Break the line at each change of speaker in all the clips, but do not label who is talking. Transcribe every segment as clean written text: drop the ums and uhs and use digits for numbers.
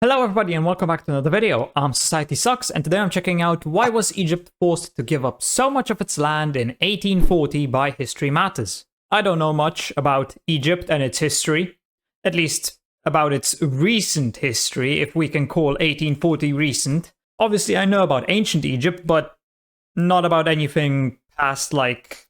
Hello everybody and welcome back to another video. I'm SocietySucks and today I'm checking out why was Egypt forced to give up so much of its land in 1840 by History Matters. I don't know much about Egypt and its history, at least about its recent history, if we can call 1840 recent. Obviously I know about ancient Egypt, but not about anything past like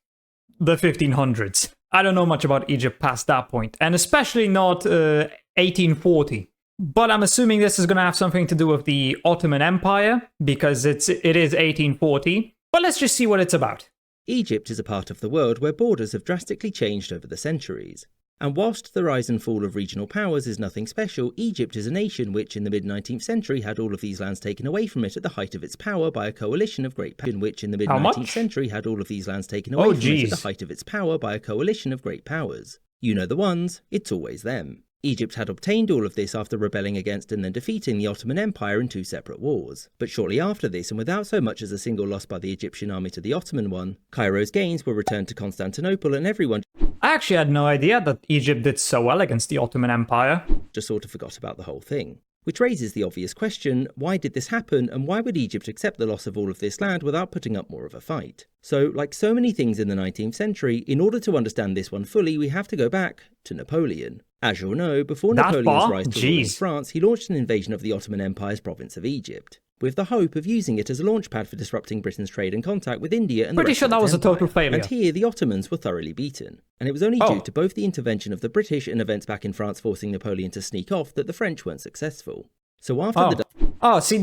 the 1500s. I don't know much about Egypt past that point, and especially not 1840. But I'm assuming this is going to have something to do with the Ottoman Empire, because it is 1840. But let's just see what it's about.
Egypt is a part of the world where borders have drastically changed over the centuries. And whilst the rise and fall of regional powers is nothing special, Egypt is a nation which in the mid-19th century had all of these lands taken away from it at the height of its power by a coalition of great powers. Which in the mid-19th century had all of these lands taken away from it at the height of its power by a coalition of great powers. You know the ones, it's always them. Egypt had obtained all of this after rebelling against and then defeating the Ottoman Empire in two separate wars. But shortly after this, and without so much as a single loss by the Egyptian army to the Ottoman one, Cairo's gains were returned to Constantinople and everyone
I actually had no idea that Egypt did so well against the Ottoman Empire.
just sort of forgot about the whole thing. Which raises the obvious question, why did this happen and why would Egypt accept the loss of all of this land without putting up more of a fight? So, like so many things in the 19th century, in order to understand this one fully, we have to go back to Napoleon. As you'll know, before Napoleon's rise to rule in France, he launched an invasion of the Ottoman Empire's province of Egypt, with the hope of using it as a launchpad for disrupting Britain's trade and contact with India and the
Pretty
rest
sure
of
that
its
was a total
empire.
failure.
And here, the Ottomans were thoroughly beaten. And it was only due to both the intervention of the British and events back in France forcing Napoleon to sneak off that the French weren't successful. So after
see,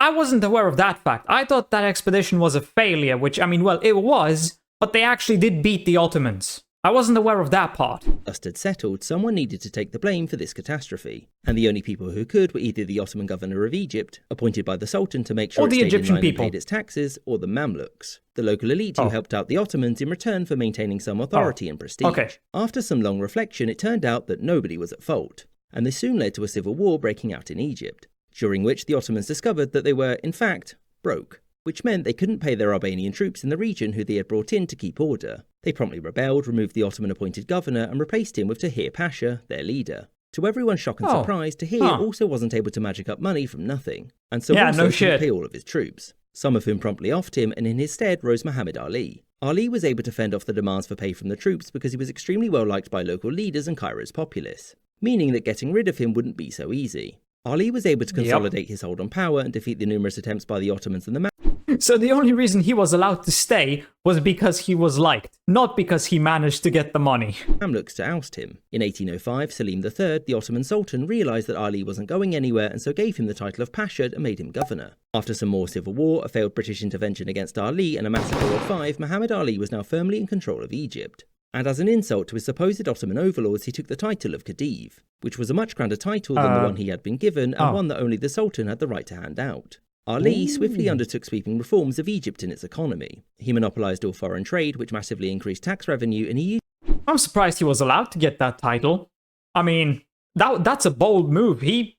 I wasn't aware of that fact. I thought that expedition was a failure, which, I mean, well, it was, but they actually did beat the Ottomans. I wasn't aware of that part.
dust had settled, someone needed to take the blame for this catastrophe. And the only people who could were either the Ottoman governor of Egypt, appointed by the Sultan to make sure
or the Egyptian people
and paid its taxes, or the Mamluks, the local elite who helped out the Ottomans in return for maintaining some authority and prestige. After some long reflection, it turned out that nobody was at fault, and this soon led to a civil war breaking out in Egypt, during which the Ottomans discovered that they were, in fact, broke, which meant they couldn't pay their Albanian troops in the region who they had brought in to keep order. They promptly rebelled, removed the Ottoman-appointed governor, and replaced him with Tahir Pasha, their leader. To everyone's shock and surprise, Tahir also wasn't able to magic up money from nothing, and so also couldn't pay all of his troops, some of whom promptly offed him, and in his stead rose Muhammad Ali. Ali was able to fend off the demands for pay from the troops because he was extremely well liked by local leaders and Cairo's populace, meaning that getting rid of him wouldn't be so easy. Ali was able to consolidate his hold on power and defeat the numerous attempts by the Ottomans and the
So the only reason he was allowed to stay was because he was liked, not because he managed to get the money.
Mamluks to oust him. In 1805, Selim III, the Ottoman Sultan, realised that Ali wasn't going anywhere and so gave him the title of Pasha and made him governor. After some more civil war, a failed British intervention against Ali and a massacre of 5, Muhammad Ali was now firmly in control of Egypt. And as an insult to his supposed Ottoman overlords, he took the title of Khedive, which was a much grander title than the one he had been given and one that only the Sultan had the right to hand out. Ali swiftly undertook sweeping reforms of Egypt in its economy. He monopolised all foreign trade, which massively increased tax revenue, and he
I'm surprised he was allowed to get that title. I mean, that's a bold move. He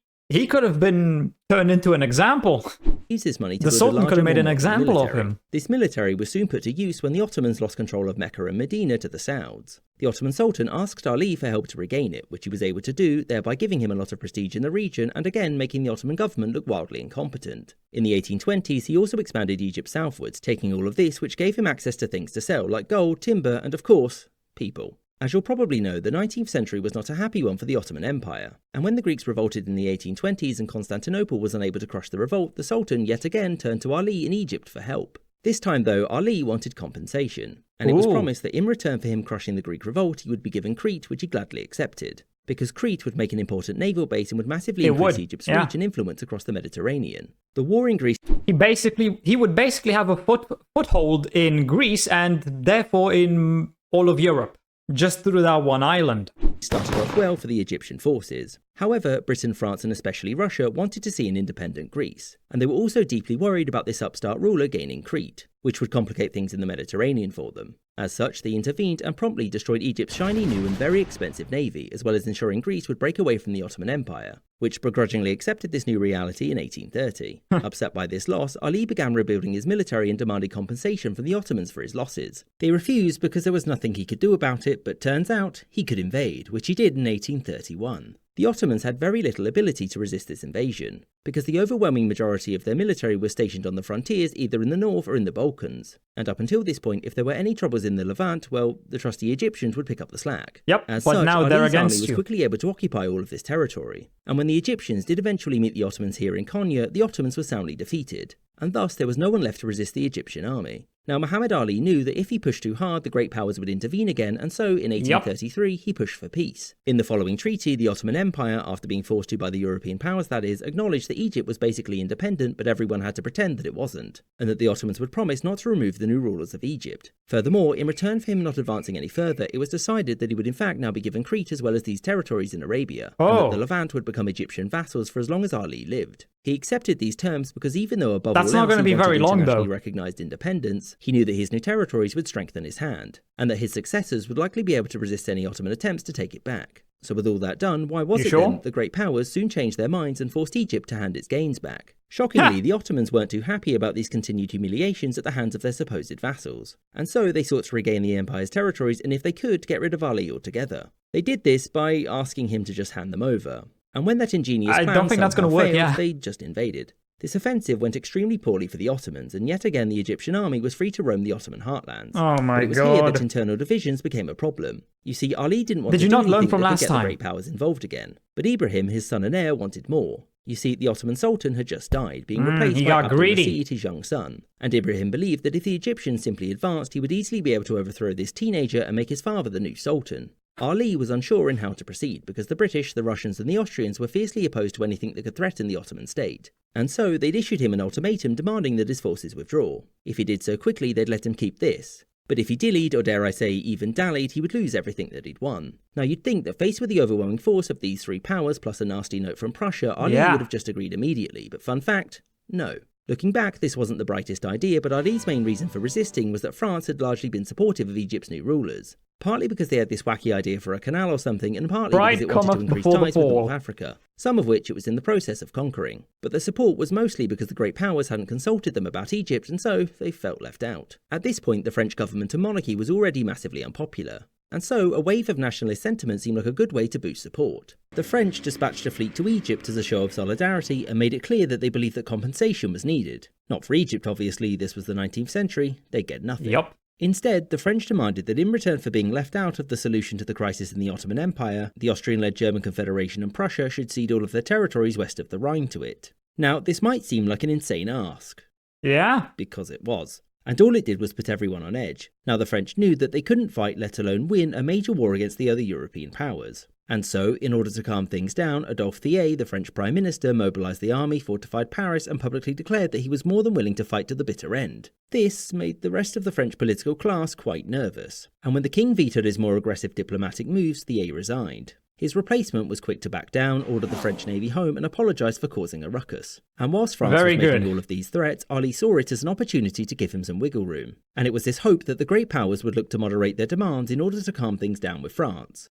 could have been turned into an example.
used his money to
the
build
Sultan
a larger,
could have made
more
an
modern
example
military.
of him.
This military was soon put to use when the Ottomans lost control of Mecca and Medina to the Sauds. The Ottoman Sultan asked Ali for help to regain it, which he was able to do, thereby giving him a lot of prestige in the region and again making the Ottoman government look wildly incompetent. In the 1820s, he also expanded Egypt southwards, taking all of this, which gave him access to things to sell like gold, timber, and of course, people. As you'll probably know, the 19th century was not a happy one for the Ottoman Empire, and when the Greeks revolted in the 1820s and Constantinople was unable to crush the revolt, the Sultan yet again turned to Ali in Egypt for help. This time though, Ali wanted compensation, and it was promised that in return for him crushing the Greek revolt, he would be given Crete, which he gladly accepted, because Crete would make an important naval base and would massively increase Egypt's reach and influence across the Mediterranean. The war in Greece...
He would basically have a foothold in Greece and therefore in all of Europe, just through that one island.
Started off well for the Egyptian forces. However, Britain, France and especially Russia wanted to see an independent Greece, and they were also deeply worried about this upstart ruler gaining Crete, which would complicate things in the Mediterranean for them. As such, they intervened and promptly destroyed Egypt's shiny new and very expensive navy, as well as ensuring Greece would break away from the Ottoman Empire, which begrudgingly accepted this new reality in 1830. Upset by this loss, Ali began rebuilding his military and demanded compensation from the Ottomans for his losses. They refused because there was nothing he could do about it, but turns out he could invade, which he did in 1831. The Ottomans had very little ability to resist this invasion, because the overwhelming majority of their military was stationed on the frontiers either in the north or in the Balkans. And up until this point, if there were any troubles in the Levant, well, the trusty Egyptians would pick up the slack.
Yep,
As
but
such,
now they're
Ali's
against
army was
you.
quickly able to occupy all of this territory. And when the Egyptians did eventually meet the Ottomans here in Konya, the Ottomans were soundly defeated. And thus there was no one left to resist the Egyptian army. Now Muhammad Ali knew that if he pushed too hard, the great powers would intervene again, and so in 1833 he pushed for peace. In the following treaty, the Ottoman Empire, after being forced to by the European powers that is, acknowledged that Egypt was basically independent, but everyone had to pretend that it wasn't, and that the Ottomans would promise not to remove the new rulers of Egypt. Furthermore, in return for him not advancing any further, it was decided that he would in fact now be given Crete as well as these territories in Arabia, and that the Levant would become Egyptian vassals for as long as Ali lived. He accepted these terms because even though above all else he wanted internationally recognised independence, he knew that his new territories would strengthen his hand, and that his successors would likely be able to resist any Ottoman attempts to take it back. So with all that done, why was it then the great powers soon changed their minds and forced Egypt to hand its gains back? Shockingly, the Ottomans weren't too happy about these continued humiliations at the hands of their supposed vassals, and so they sought to regain the empire's territories and if they could, get rid of Ali altogether. They did this by asking him to just hand them over. And when that ingenious plan failed, they just invaded. This offensive went extremely poorly for the Ottomans, and yet again the Egyptian army was free to roam the Ottoman heartlands.
Oh my god.
But it was here that internal divisions became a problem. You see, Ali didn't want to do anything that could get the great powers involved again. But Ibrahim, his son and heir, wanted more. You see, the Ottoman Sultan had just died, being replaced by Abdul Rashid, his young son. And Ibrahim believed that if the Egyptians simply advanced, he would easily be able to overthrow this teenager and make his father the new Sultan. Ali was unsure in how to proceed because the British, the Russians and the Austrians were fiercely opposed to anything that could threaten the Ottoman state. And so they'd issued him an ultimatum demanding that his forces withdraw. If he did so quickly, they'd let him keep this. But if he dillied, or dare I say even dallied, he would lose everything that he'd won. Now you'd think that faced with the overwhelming force of these three powers plus a nasty note from Prussia, Ali would have just agreed immediately, but fun fact, no. Looking back, this wasn't the brightest idea, but Ali's main reason for resisting was that France had largely been supportive of Egypt's new rulers. Partly because they had this wacky idea for a canal or something, and partly because it wanted to increase ties with North Africa, some of which it was in the process of conquering. But the support was mostly because the great powers hadn't consulted them about Egypt, and so they felt left out. At this point, the French government and monarchy was already massively unpopular. And so, a wave of nationalist sentiment seemed like a good way to boost support. The French dispatched a fleet to Egypt as a show of solidarity and made it clear that they believed that compensation was needed. Not for Egypt, obviously, this was the 19th century, they'd get nothing. Instead, the French demanded that in return for being left out of the solution to the crisis in the Ottoman Empire, the Austrian-led German Confederation and Prussia should cede all of their territories west of the Rhine to it. Now, this might seem like an insane ask.
Yeah.
Because it was. And all it did was put everyone on edge. Now the French knew that they couldn't fight, let alone win, a major war against the other European powers. And so, in order to calm things down, Adolphe Thiers, the French Prime Minister, mobilised the army, fortified Paris, and publicly declared that he was more than willing to fight to the bitter end. This made the rest of the French political class quite nervous. And when the king vetoed his more aggressive diplomatic moves, Thiers resigned. His replacement was quick to back down, ordered the French Navy home, and apologised for causing a ruckus. And whilst France was making all of these threats, Ali saw it as an opportunity to give him some wiggle room. And it was this hope that the great powers would look to moderate their demands in order to calm things down with France.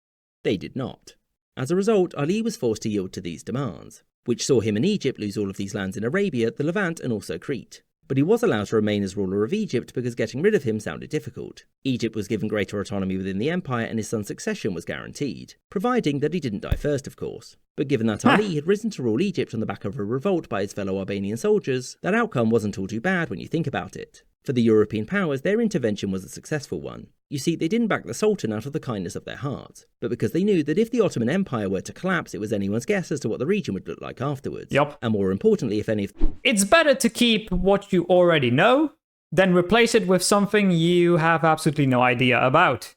They did not. As a result, Ali was forced to yield to these demands, which saw him and Egypt lose all of these lands in Arabia, the Levant, and also Crete. But he was allowed to remain as ruler of Egypt because getting rid of him sounded difficult. Egypt was given greater autonomy within the empire and his son's succession was guaranteed, providing that he didn't die first, of course. But given that Ali had risen to rule Egypt on the back of a revolt by his fellow Albanian soldiers, that outcome wasn't all too bad when you think about it. For the European powers, their intervention was a successful one. You see, they didn't back the Sultan out of the kindness of their hearts, but because they knew that if the Ottoman Empire were to collapse, it was anyone's guess as to what the region would look like afterwards. And more importantly, if any of...
It's better to keep what you already know than replace it with something you have absolutely no idea about.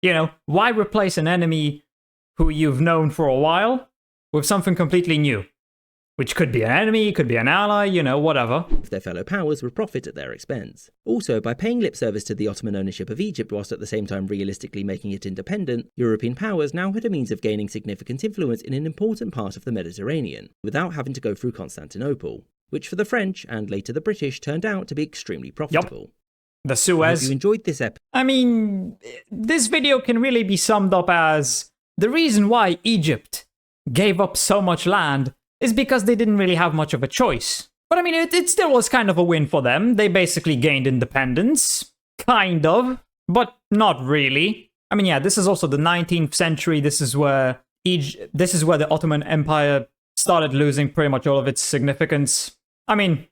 You know, why replace an enemy who you've known for a while with something completely new? Which could be an enemy, could be an ally, you know, whatever.
Their fellow powers would profit at their expense. Also, by paying lip service to the Ottoman ownership of Egypt whilst at the same time realistically making it independent, European powers now had a means of gaining significant influence in an important part of the Mediterranean, without having to go through Constantinople, which for the French, and later the British, turned out to be extremely profitable.
The Suez.
I hope you enjoyed this episode.
I mean, this video can really be summed up as the reason why Egypt gave up so much land is because they didn't really have much of a choice. But I mean, it still was kind of a win for them. They basically gained independence. Kind of. But not really. I mean, yeah, this is also the 19th century. This is where this is where the Ottoman Empire started losing pretty much all of its significance. I mean,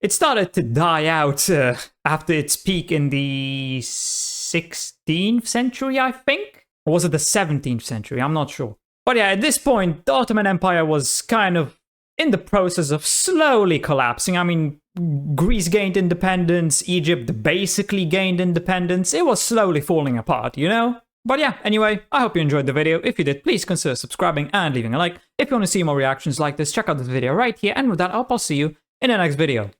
it started to die out after its peak in the 16th century, I think? Or was it the 17th century? I'm not sure. But yeah, at this point, the Ottoman Empire was kind of in the process of slowly collapsing. I mean, Greece gained independence, Egypt basically gained independence. It was slowly falling apart, you know? But yeah, anyway, I hope you enjoyed the video. If you did, please consider subscribing and leaving a like. If you want to see more reactions like this, check out this video right here. And with that, I'll see you in the next video.